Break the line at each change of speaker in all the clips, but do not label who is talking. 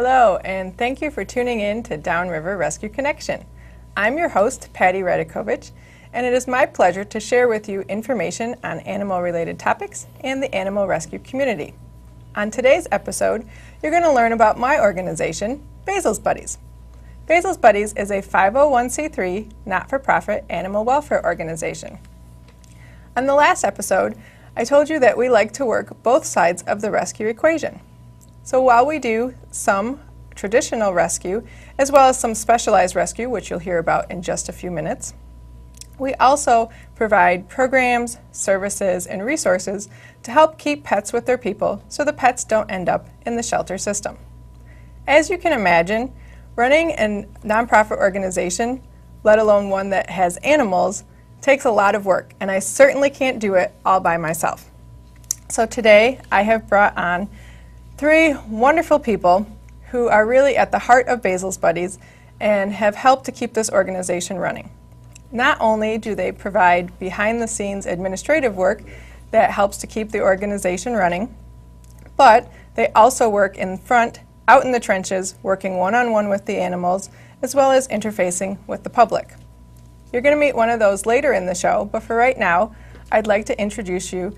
Hello, and thank you for tuning in to Downriver Rescue Connection. I'm your host, Patty Radikovich, and it is my pleasure to share with you information on animal-related topics and the animal rescue community. On today's episode, you're going to learn about my organization, Basil's Buddies. Basil's Buddies is a 501c3 not-for-profit animal welfare organization. On the last episode, I told you that we like to work both sides of the rescue equation. So while we do some traditional rescue, as well as some specialized rescue, which you'll hear about in just a few minutes, we also provide programs, services, and resources to help keep pets with their people so the pets don't end up in the shelter system. As you can imagine, running a nonprofit organization, let alone one that has animals, takes a lot of work, and I certainly can't do it all by myself. So today I have brought on three wonderful people who are really at the heart of Basil's Buddies and have helped to keep this organization running. Not only do they provide behind-the-scenes administrative work that helps to keep the organization running, but they also work in front, out in the trenches, working one-on-one with the animals, as well as interfacing with the public. You're going to meet one of those later in the show, but for right now, I'd like to introduce you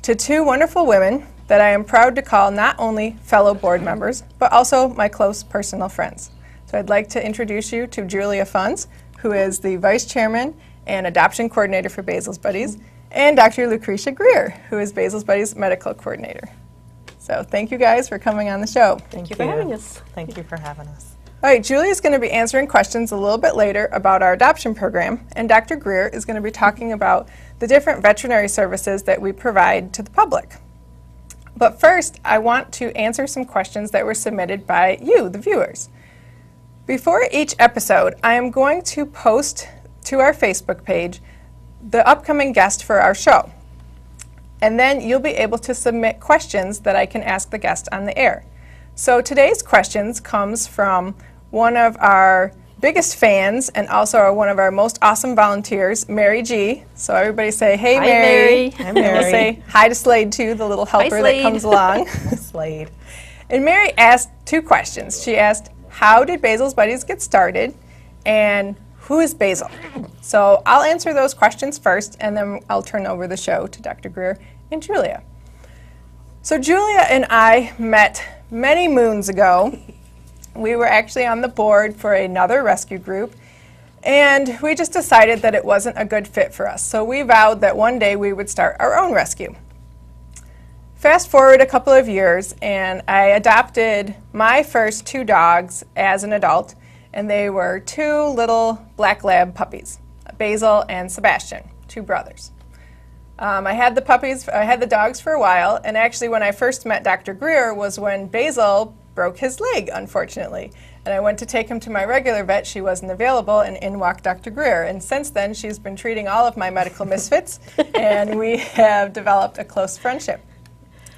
to two wonderful women that I am proud to call not only fellow board members, but also my close personal friends. So I'd like to introduce you to Julia Funds, who is the Vice Chairman and Adoption Coordinator for Basil's Buddies, and Dr. Lucretia Greer, who is Basil's Buddies Medical Coordinator. So thank you guys for coming on the show.
Thank you for having us. Thank you for having us.
All right, Julia is going to be answering questions a little bit later about our adoption program, and Dr. Greer is going to be talking about the different veterinary services that we provide to the public. But first, I want to answer some questions that were submitted by you, the viewers. Before each episode, I am going to post to our Facebook page the upcoming guest for our show. And then you'll be able to submit questions that I can ask the guest on the air. So today's questions comes from one of our biggest fans and also one of our most awesome volunteers, Mary G. So everybody say, hey,
Hi,
Mary.
Hi,
And we'll say hi to Slade, too, the little helper that comes along.
Slade.
And Mary asked two questions. She asked, how did Basil's Buddies get started? And who is Basil? So I'll answer those questions first, and then I'll turn over the show to Dr. Greer and Julia. So Julia and I met many moons ago. We were actually on the board for another rescue group, and we just decided that it wasn't a good fit for us. So we vowed that one day we would start our own rescue. Fast forward a couple of years, and I adopted my first two dogs as an adult, and they were two little black lab puppies, Basil and Sebastian, two brothers. I had the dogs for a while, and actually when I first met Dr. Greer was when Basil broke his leg, unfortunately. And I went to take him to my regular vet. She wasn't available, and in walked Dr. Greer. And since then, she's been treating all of my medical misfits, and we have developed a close friendship.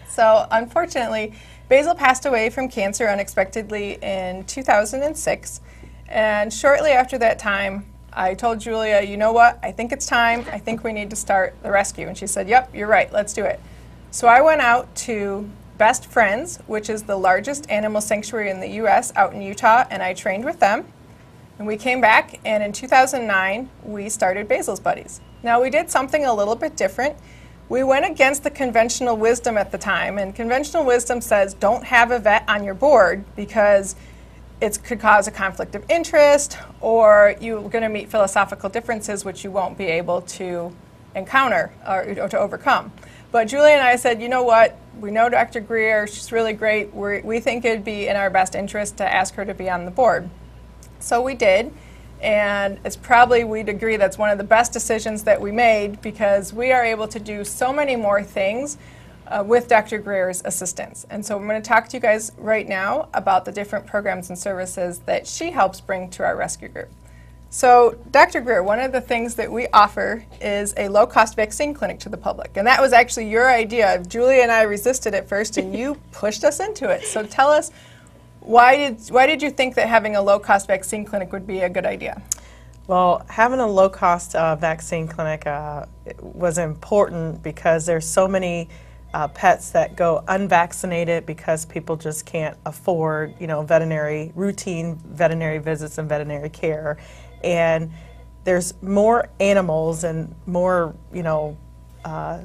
So unfortunately, Basil passed away from cancer unexpectedly in 2006. And shortly after that time, I told Julia, you know what, I think it's time. I think we need to start the rescue. And she said, yep, you're right, let's do it. So I went out to Best Friends, which is the largest animal sanctuary in the U.S. out in Utah, and I trained with them. And we came back, and in 2009, we started Basil's Buddies. Now, we did something a little bit different. We went against the conventional wisdom at the time, and conventional wisdom says don't have a vet on your board because it could cause a conflict of interest, or you're going to meet philosophical differences which you won't be able to encounter or to overcome. But Julia and I said, you know what, we know Dr. Greer, she's really great, we think it'd be in our best interest to ask her to be on the board. So we did, and it's probably, we'd agree, that's one of the best decisions that we made because we are able to do so many more things with Dr. Greer's assistance. And so I'm going to talk to you guys right now about the different programs and services that she helps bring to our rescue group. So Dr. Greer, one of the things that we offer is a low-cost vaccine clinic to the public. And that was actually your idea. Julia and I resisted at first, and you pushed us into it. So tell us, why did you think that having a low-cost vaccine clinic would be a good idea?
Well, having a low-cost vaccine clinic was important because there's so many pets that go unvaccinated because people just can't afford, routine veterinary visits and veterinary care. And there's more animals and more,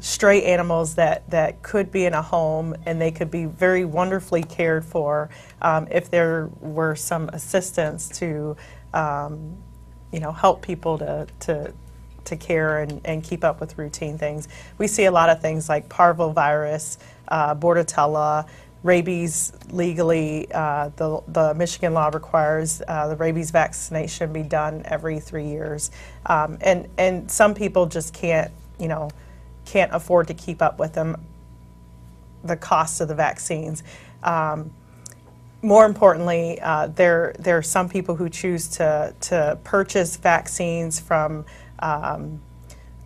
stray animals that could be in a home, and they could be very wonderfully cared for if there were some assistance to, help people to care and keep up with routine things. We see a lot of things like parvovirus, bordetella, rabies. Legally, the Michigan law requires the rabies vaccination be done every 3 years, and some people just can't afford to keep up with them, the cost of the vaccines. More importantly, there are some people who choose to purchase vaccines from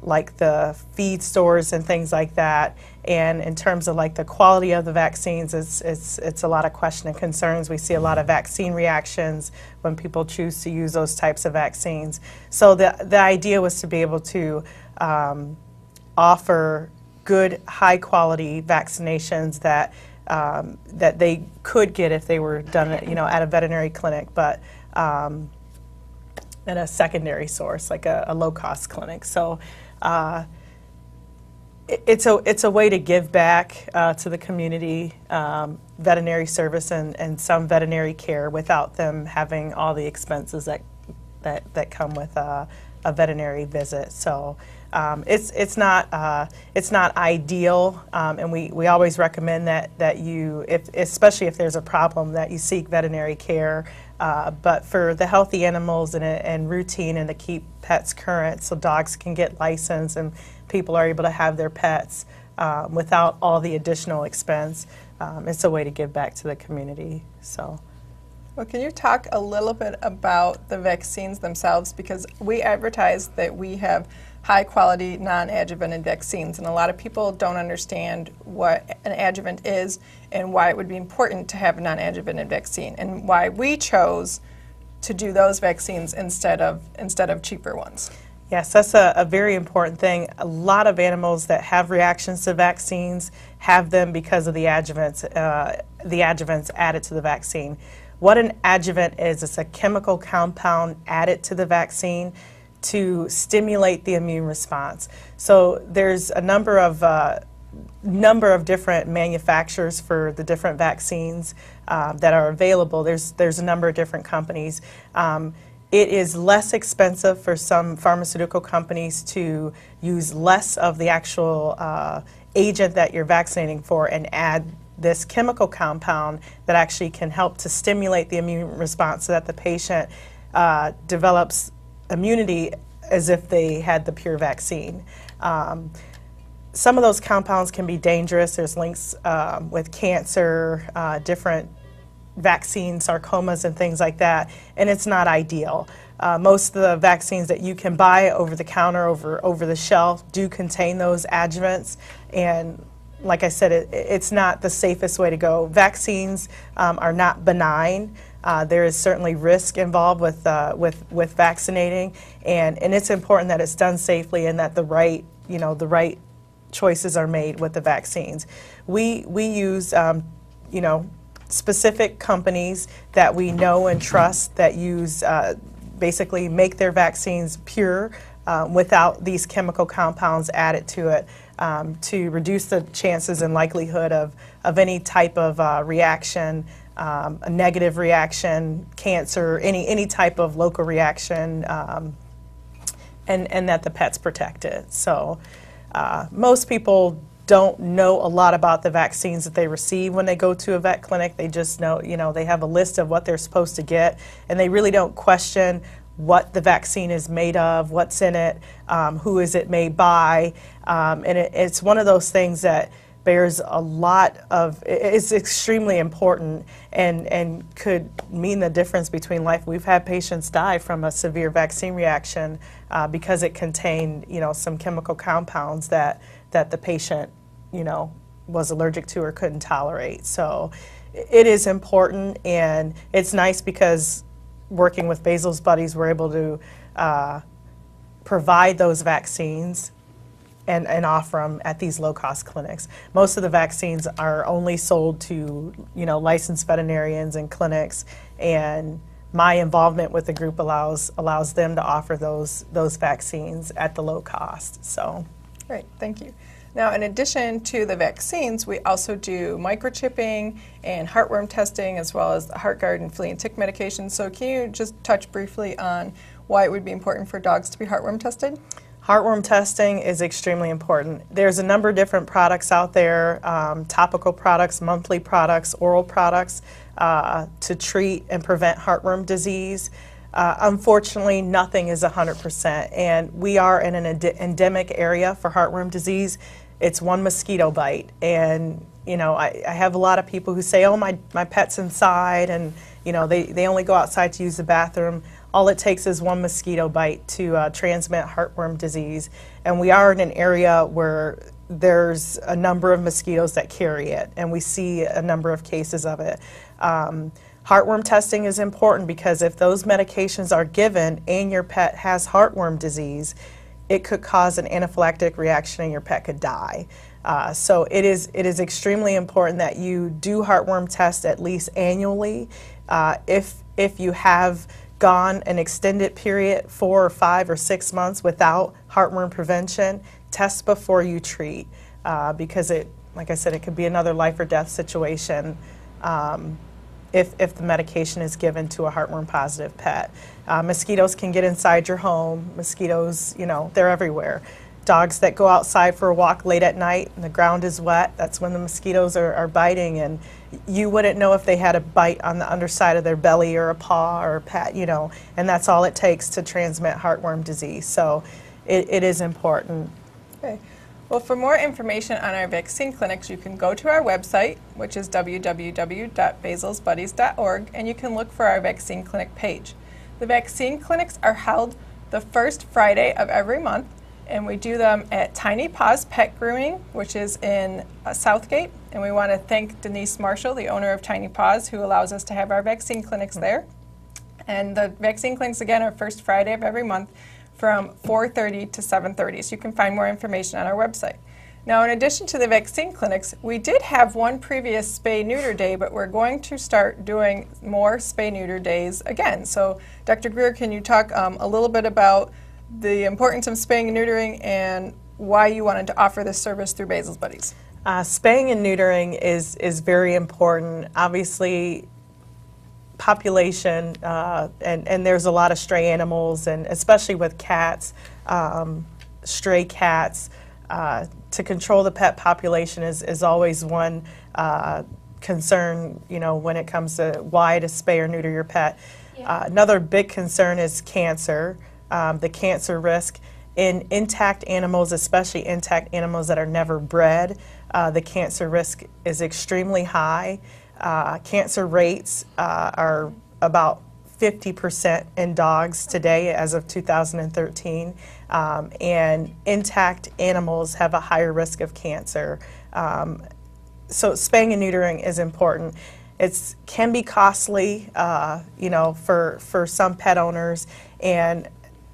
like the feed stores and things like that. And in terms of like the quality of the vaccines, it's a lot of question and concerns. We see a lot of vaccine reactions when people choose to use those types of vaccines. So the idea was to be able to offer good, high quality vaccinations that that they could get if they were done at a veterinary clinic, but at a secondary source, like a low-cost clinic. So it's a way to give back to the community veterinary service and some veterinary care without them having all the expenses that come with a veterinary visit. So it's not ideal, and we always recommend that you, especially if there's a problem, that you seek veterinary care. But for the healthy animals and routine, and to keep pets current, so dogs can get licensed and people are able to have their pets without all the additional expense, it's a way to give back to the community. So.
Well, can you talk a little bit about the vaccines themselves? Because we advertise that we have high-quality, non-adjuvanted vaccines, and a lot of people don't understand what an adjuvant is and why it would be important to have a non-adjuvanted vaccine, and why we chose to do those vaccines instead of cheaper ones.
Yes, that's a very important thing. A lot of animals that have reactions to vaccines have them because of the adjuvants added to the vaccine. What an adjuvant is, it's a chemical compound added to the vaccine to stimulate the immune response. So there's a number of different manufacturers for the different vaccines that are available. There's a number of different companies. It is less expensive for some pharmaceutical companies to use less of the actual agent that you're vaccinating for and add this chemical compound that actually can help to stimulate the immune response so that the patient develops immunity as if they had the pure vaccine. Some of those compounds can be dangerous. There's links with cancer, different vaccine sarcomas and things like that, and it's not ideal. Most of the vaccines that you can buy over the counter, over the shelf, do contain those adjuvants, and like I said, it's not the safest way to go. Vaccines are not benign. There is certainly risk involved with vaccinating, and it's important that it's done safely and that the right choices are made with the vaccines. We use specific companies that we know and trust that use basically make their vaccines pure without these chemical compounds added to it, to reduce the chances and likelihood of any type of reaction, a negative reaction, cancer, any type of local reaction, and that the pet's protected. So most people don't know a lot about the vaccines that they receive when they go to a vet clinic. They just know, they have a list of what they're supposed to get, and they really don't question what the vaccine is made of, what's in it, who is it made by, and it's one of those things that bears a lot of, it's extremely important and could mean the difference between life. We've had patients die from a severe vaccine reaction because it contained, some chemical compounds that the patient, was allergic to or couldn't tolerate. So it is important, and it's nice because working with Basil's buddies, we're able to provide those vaccines and offer them at these low-cost clinics. Most of the vaccines are only sold to, licensed veterinarians and clinics, and my involvement with the group allows them to offer those vaccines at the low cost. So,
great, thank you. Now, in addition to the vaccines, we also do microchipping and heartworm testing, as well as the HeartGuard and flea and tick medications. So can you just touch briefly on why it would be important for dogs to be heartworm tested?
Heartworm testing is extremely important. There's a number of different products out there, topical products, monthly products, oral products, to treat and prevent heartworm disease. Unfortunately, nothing is 100%, and we are in an endemic area for heartworm disease. It's one mosquito bite, and I have a lot of people who say, oh, my pet's inside, and they only go outside to use the bathroom. All it takes is one mosquito bite to transmit heartworm disease, and we are in an area where there's a number of mosquitoes that carry it, and we see a number of cases of it. Heartworm testing is important because if those medications are given and your pet has heartworm disease, it could cause an anaphylactic reaction and your pet could die. So it is extremely important that you do heartworm tests at least annually. If you have gone an extended period, 4 or 5 or 6 months without heartworm prevention, test before you treat, because like I said, it could be another life or death situation if the medication is given to a heartworm positive pet. Mosquitoes can get inside your home. Mosquitoes, they're everywhere. Dogs that go outside for a walk late at night and the ground is wet, that's when the mosquitoes are biting, and you wouldn't know if they had a bite on the underside of their belly or a paw or a pet, and that's all it takes to transmit heartworm disease. So it is important.
Okay. Well, for more information on our vaccine clinics, you can go to our website, which is www.basilsbuddies.org, and you can look for our vaccine clinic page. The vaccine clinics are held the first Friday of every month, and we do them at Tiny Paws Pet Grooming, which is in Southgate. And we want to thank Denise Marshall, the owner of Tiny Paws, who allows us to have our vaccine clinics there. And the vaccine clinics, again, are first Friday of every month from 4:30 to 7:30. So you can find more information on our website. Now, in addition to the vaccine clinics, we did have one previous spay-neuter day, but we're going to start doing more spay-neuter days again. So, Dr. Greer, can you talk a little bit about the importance of spaying and neutering and why you wanted to offer this service through Basil's Buddies?
Spaying and neutering is very important. Obviously, population, and there's a lot of stray animals, and especially with cats, stray cats. To control the pet population is always one concern, when it comes to why to spay or neuter your pet. Yeah. Another big concern is cancer. The cancer risk in intact animals, especially intact animals that are never bred, the cancer risk is extremely high. Cancer rates are about 50% in dogs today as of 2013, and intact animals have a higher risk of cancer. So spaying and neutering is important. It can be costly, for some pet owners, and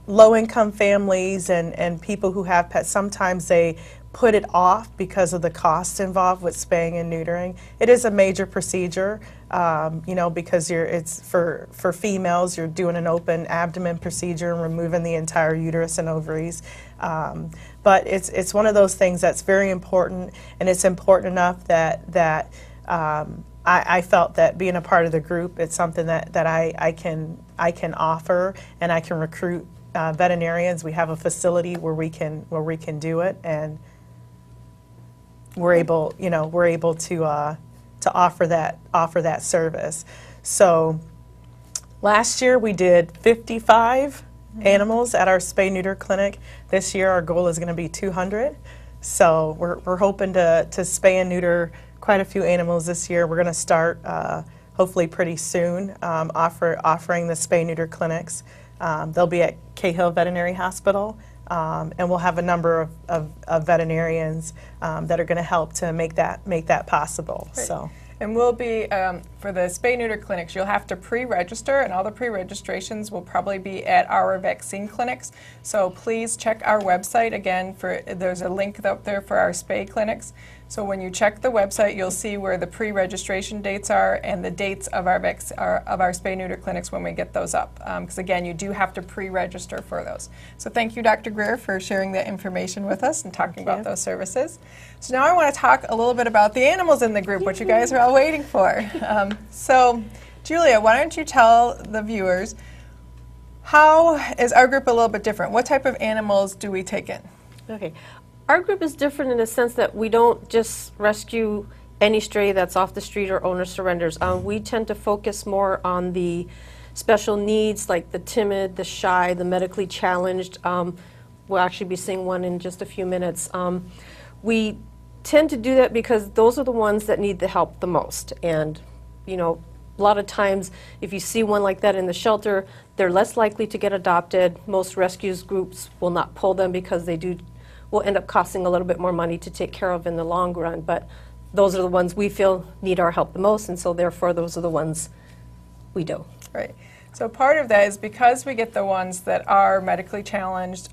low-income families and people who have pets, sometimes they put it off because of the cost involved with spaying and neutering. It is a major procedure, because it's for females, you're doing an open abdomen procedure and removing the entire uterus and ovaries. But it's one of those things that's very important, and it's important enough that I felt that being a part of the group, it's something that I can offer, and I can recruit veterinarians. We have a facility where we can do it, and we're able to offer that service. So last year we did 55 animals at our spay-neuter clinic. This year our goal is going to be 200. So we're hoping to spay and neuter quite a few animals this year. We're going to start hopefully pretty soon offering the spay-neuter clinics. They'll be at Cahill Veterinary Hospital, and we'll have a number of veterinarians that are going to help to make that possible.
Great.
So.
And we'll be, for the spay-neuter clinics, you'll have to pre-register, and all the pre-registrations will probably be at our vaccine clinics. So please check our website again. There's a link up there for our spay clinics. So when you check the website, you'll see where the pre-registration dates are and the dates of our spay-neuter clinics when we get those up. Because again, you do have to pre-register for those. So thank you, Dr. Greer, for sharing that information with us and talking about those services. So now I want to talk a little bit about the animals in the group, what you guys are all waiting for. So Julia, why don't you tell the viewers, how is our group a little bit different? What type of animals do we take in?
Okay. Our group is different in the sense that we don't just rescue any stray that's off the street or owner surrenders. We tend to focus more on the special needs, like the timid, the shy, the medically challenged. We'll actually be seeing one in just a few minutes. We tend to do that because those are the ones that need the help the most. And, you know, a lot of times if you see one like that in the shelter, they're less likely to get adopted. Most rescues groups will not pull them because they will end up costing a little bit more money to take care of in the long run. But those are the ones we feel need our help the most, and so therefore those are the ones we do.
Right. So part of that is because we get the ones that are medically challenged,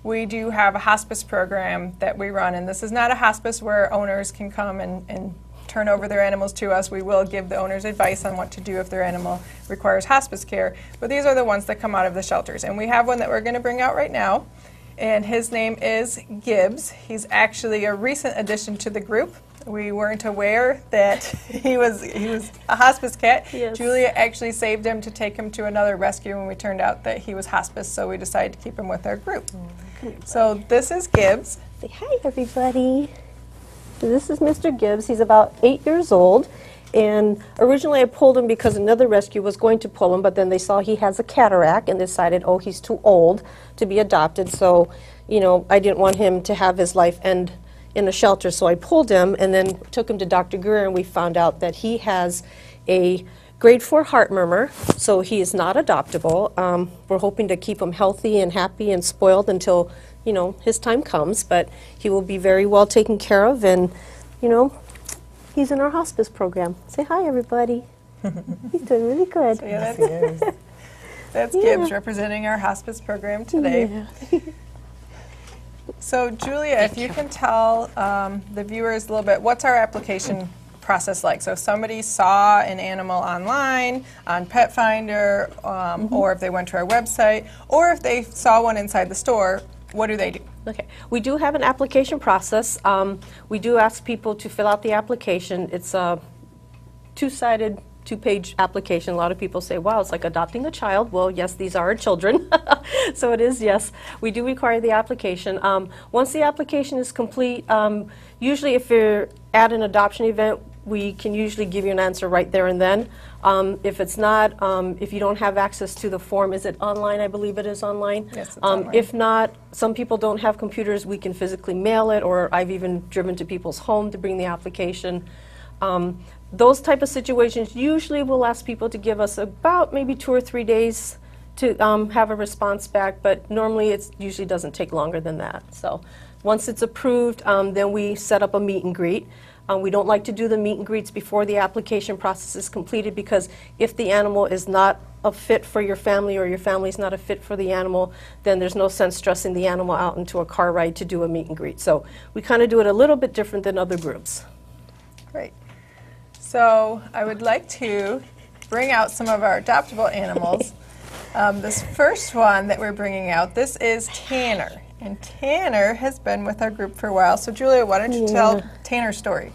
we do have a hospice program that we run, and this is not a hospice where owners can come and turn over their animals to us. We will give the owners advice on what to do if their animal requires hospice care, but these are the ones that come out of the shelters. And we have one that we're going to bring out right now, and his name is Gibbs. He's actually a recent addition to the group. We weren't aware that he was a hospice cat.
Yes.
Julia actually saved him to take him to another rescue when we turned out that he was hospice, so we decided to keep him with our group. So this is Gibbs.
Say hi, everybody. So this is Mr. Gibbs. He's about 8 years old. And originally I pulled him because another rescue was going to pull him, but then they saw he has a cataract and decided, oh, he's too old to be adopted. So, you know, I didn't want him to have his life end in a shelter, so I pulled him and then took him to Dr. Greer, and we found out that he has a grade 4 heart murmur, so he is not adoptable. We're hoping to keep him healthy and happy and spoiled until, you know, his time comes, but he will be very well taken care of, and, you know, he's in our hospice program. Say hi, everybody. He's doing really good.
So yeah, that's Gibbs representing our hospice program today.
Yeah.
So Julia, if you can tell the viewers a little bit, what's our application process like? So if somebody saw an animal online, on Pet Finder, or if they went to our website, or if they saw one inside the store, what do they do?
Okay, we do have an application process. We do ask people to fill out the application. It's a two-sided, two-page application. A lot of people say, wow, it's like adopting a child. Well, yes, these are our children. So it is, yes. We do require the application. Once the application is complete, usually if you're at an adoption event, we can usually give you an answer right there and then. If it's not, if you don't have access to the form, is it online? I believe it is online.
Yes, it's online.
If not, some people don't have computers. We can physically mail it, or I've even driven to people's home to bring the application. Those type of situations usually will ask people to give us about maybe 2 or 3 days to have a response back, but normally it usually doesn't take longer than that. So once it's approved, then we set up a meet and greet. We don't like to do the meet and greets before the application process is completed, because if the animal is not a fit for your family, or your family is not a fit for the animal, then there's no sense stressing the animal out into a car ride to do a meet and greet. So we kind of do it a little bit different than other groups.
Great. So I would like to bring out some of our adoptable animals. This first one that we're bringing out, this is Tanner. And Tanner has been with our group for a while. So Julia, why don't you tell Tanner's story?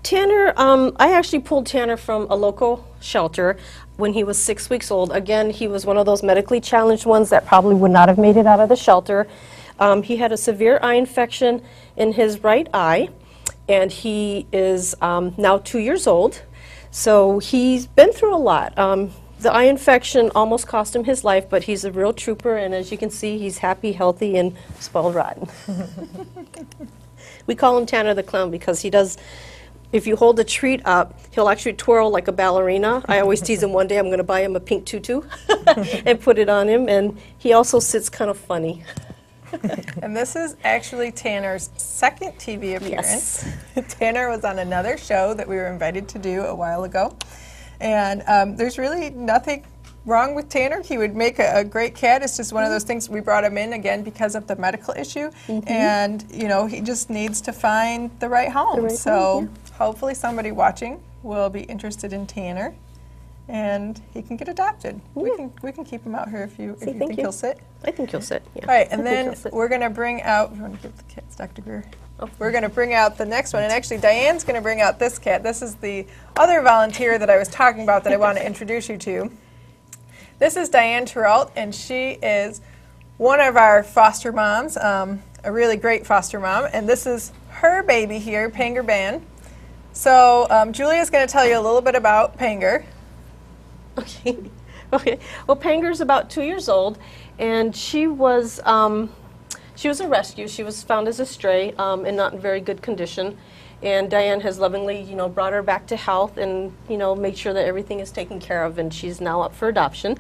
Tanner, I actually pulled Tanner from a local shelter when he was 6 weeks old. Again, he was one of those medically challenged ones that probably would not have made it out of the shelter. He had a severe eye infection in his right eye, and he is now 2 years old. So he's been through a lot. The eye infection almost cost him his life, but he's a real trooper, and as you can see, he's happy, healthy, and spoiled rotten. We call him Tanner the Clown because he does, if you hold the treat up, he'll actually twirl like a ballerina. I always tease him one day I'm going to buy him a pink tutu and put it on him, and he also sits kind of funny.
And this is actually Tanner's second TV appearance.
Yes.
Tanner was on another show that we were invited to do a while ago. And there's really nothing wrong with Tanner. He would make a great cat. It's just one of those things. We brought him in again because of the medical issue, and you know, he just needs to find the right home. Hopefully somebody watching will be interested in Tanner, and he can get adopted.
Yeah.
We can keep him out here if you
Thank
think
you.
he'll sit.
I think he'll sit. Yeah.
All right, and
I think
then
he'll sit.
we're going to bring out. You want to give the cats, Dr. Greer?
Oh.
We're going to bring out the next one, and actually Diane's going to bring out this cat. This is the other volunteer that I was talking about that I want to introduce you to. This is Diane Tyrell, and she is one of our foster moms, a really great foster mom, and this is her baby here, Pangur Ban. So Julia's going to tell you a little bit about Pangur.
Okay. Okay. Well, Pangur's about 2 years old, and she was a rescue. She was found as a stray and not in very good condition. And Diane has lovingly, you know, brought her back to health and, you know, made sure that everything is taken care of, and she's now up for adoption.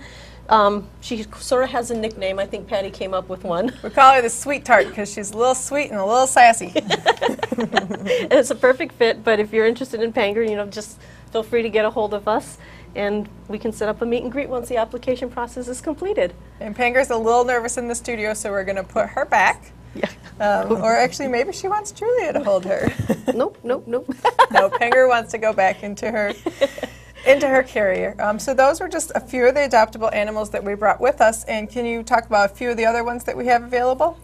She sort of has a nickname. I think Patty came up with one.
We call her the Sweet Tart because she's a little sweet and a little sassy.
And it's a perfect fit, but if you're interested in Pangur, you know, just feel free to get a hold of us, and we can set up a meet and greet once the application process is completed.
And Pangur's a little nervous in the studio, so we're going to put her back.
Yeah.
Or actually, maybe she wants Julia to hold her.
Nope, nope, nope.
No, Pangur wants to go back into her carrier. So those were just a few of the adoptable animals that we brought with us. And can you talk about a few of the other ones that we have available?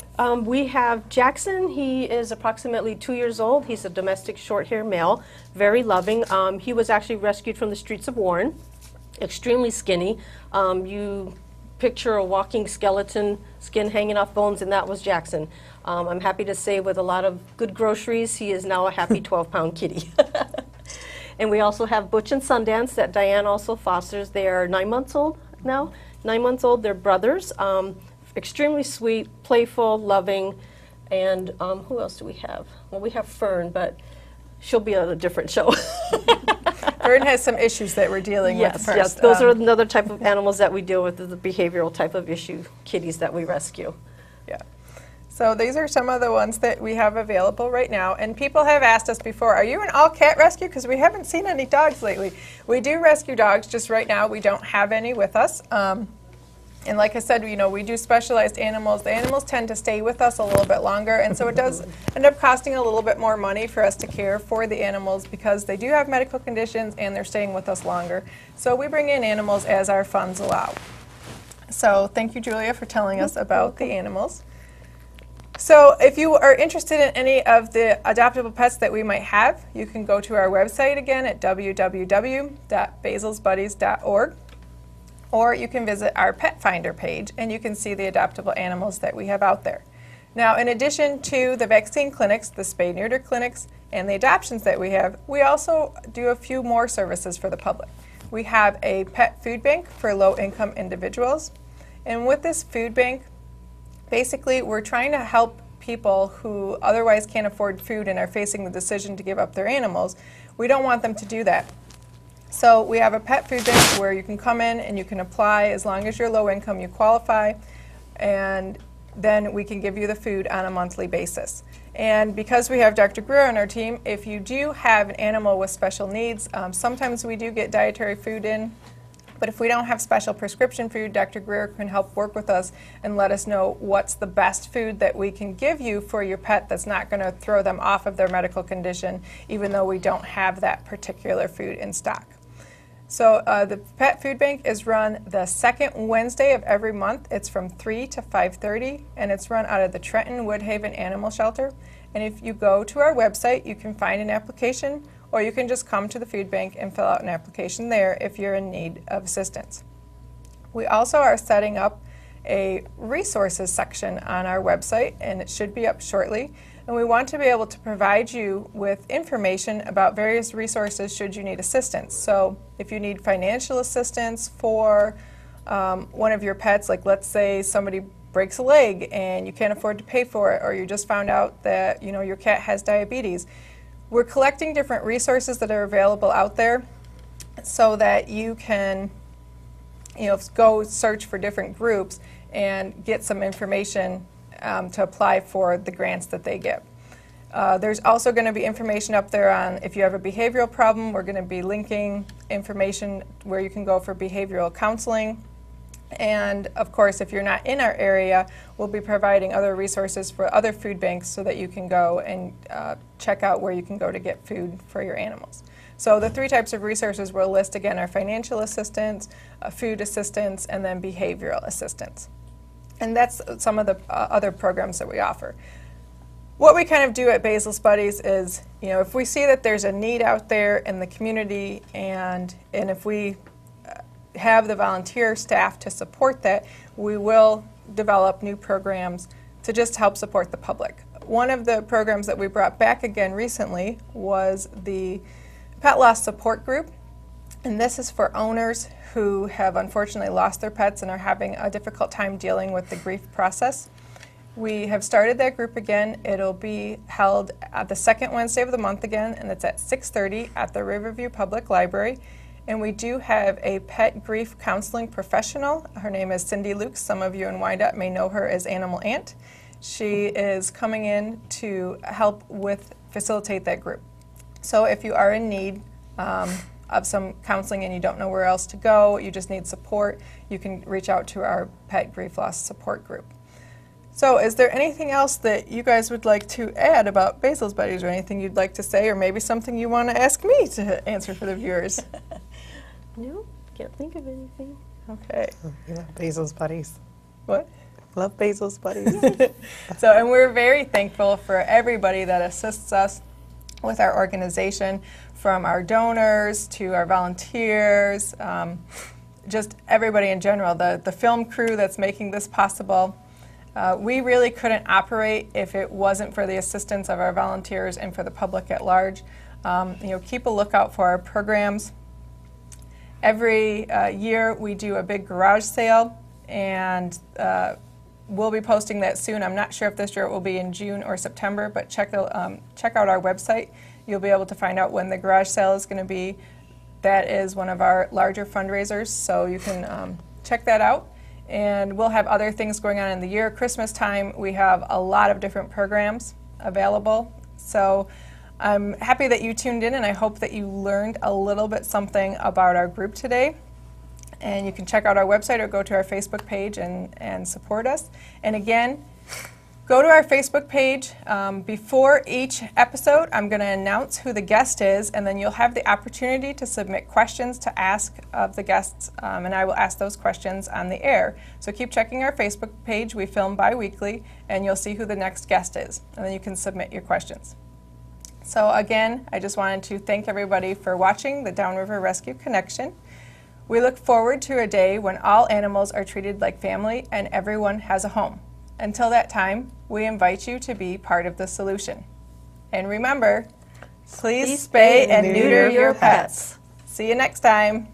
We have Jackson. He is approximately 2 years old. He's a domestic short-hair male, very loving. He was actually rescued from the streets of Warren, extremely skinny. You picture a walking skeleton, skin hanging off bones, and that was Jackson. I'm happy to say with a lot of good groceries, he is now a happy 12-pound kitty. And we also have Butch and Sundance that Diane also fosters. They are 9 months old now. 9 months old, they're brothers. Extremely sweet, playful, loving, and who else do we have? Well, we have Fern, but she'll be on a different show.
Fern has some issues that we're dealing with first.
Yes, those are another type of animals that we deal with, the behavioral type of issue kitties that we rescue.
Yeah. So these are some of the ones that we have available right now. And people have asked us before, are you an all-cat rescue? Because we haven't seen any dogs lately. We do rescue dogs, just right now we don't have any with us. And like I said, you know, we do specialized animals. The animals tend to stay with us a little bit longer, and so it does end up costing a little bit more money for us to care for the animals because they do have medical conditions and they're staying with us longer. So we bring in animals as our funds allow. So thank you, Julia, for telling us about the animals. So if you are interested in any of the adoptable pets that we might have, you can go to our website again at www.basilsbuddies.org. Or you can visit our Pet Finder page, and you can see the adoptable animals that we have out there. Now, in addition to the vaccine clinics, the spay-neuter clinics, and the adoptions that we have, we also do a few more services for the public. We have a pet food bank for low-income individuals. And with this food bank, basically, we're trying to help people who otherwise can't afford food and are facing the decision to give up their animals. We don't want them to do that. So we have a pet food bank where you can come in and you can apply. As long as you're low income, you qualify, and then we can give you the food on a monthly basis. And because we have Dr. Greer on our team, if you do have an animal with special needs, sometimes we do get dietary food in, but if we don't have special prescription food, Dr. Greer can help work with us and let us know what's the best food that we can give you for your pet that's not going to throw them off of their medical condition, even though we don't have that particular food in stock. So the Pet Food Bank is run the second Wednesday of every month. It's from 3 to 5:30, and it's run out of the Trenton Woodhaven Animal Shelter. And if you go to our website, you can find an application, or you can just come to the food bank and fill out an application there if you're in need of assistance. We also are setting up a resources section on our website, and it should be up shortly. And we want to be able to provide you with information about various resources should you need assistance. So if you need financial assistance for one of your pets, like let's say somebody breaks a leg and you can't afford to pay for it, or you just found out that your cat has diabetes, we're collecting different resources that are available out there so that you can go search for different groups and get some information to apply for the grants that they give. There's also going to be information up there on if you have a behavioral problem. We're going to be linking information where you can go for behavioral counseling. And of course, if you're not in our area, we'll be providing other resources for other food banks so that you can go and check out where you can go to get food for your animals. So the 3 types of resources we'll list again are financial assistance, food assistance, and then behavioral assistance. And that's some of the other programs that we offer. What we kind of do at Basil's Buddies is, if we see that there's a need out there in the community and if we have the volunteer staff to support that, we will develop new programs to just help support the public. One of the programs that we brought back again recently was the Pet Loss Support Group, and this is for owners who have unfortunately lost their pets and are having a difficult time dealing with the grief process. We have started that group again. It'll be held at the second Wednesday of the month again, and it's at 6:30 at the Riverview Public Library. And we do have a pet grief counseling professional. Her name is Cindy Luke. Some of you in Wyandotte may know her as Animal Aunt. She is coming in to help facilitate that group. So if you are in need of some counseling and you don't know where else to go, you just need support, you can reach out to our Pet Grief Loss Support Group. So is there anything else that you guys would like to add about Basil's Buddies, or anything you'd like to say, or maybe something you want to ask me to answer for the viewers?
No, can't think of anything.
Okay.
We love Basil's Buddies.
What?
Love Basil's Buddies.
So, and we're very thankful for everybody that assists us with our organization, from our donors to our volunteers, just everybody in general, the film crew that's making this possible. We really couldn't operate if it wasn't for the assistance of our volunteers and for the public at large. Keep a lookout for our programs. Every year we do a big garage sale, and we'll be posting that soon. I'm not sure if this year it will be in June or September, but check out our website. You'll be able to find out when the garage sale is going to be. That is one of our larger fundraisers, so you can check that out. And we'll have other things going on in the year. Christmas time, we have a lot of different programs available. So I'm happy that you tuned in, and I hope that you learned a little bit something about our group today. And you can check out our website or go to our Facebook page and support us. And again, go to our Facebook page. Before each episode, I'm going to announce who the guest is, and then you'll have the opportunity to submit questions to ask of the guests, and I will ask those questions on the air. So keep checking our Facebook page. We film bi-weekly, and you'll see who the next guest is, and then you can submit your questions. So again, I just wanted to thank everybody for watching the Downriver Rescue Connection. We look forward to a day when all animals are treated like family and everyone has a home. Until that time, we invite you to be part of the solution. And remember, please spay and neuter your pets. See you next time.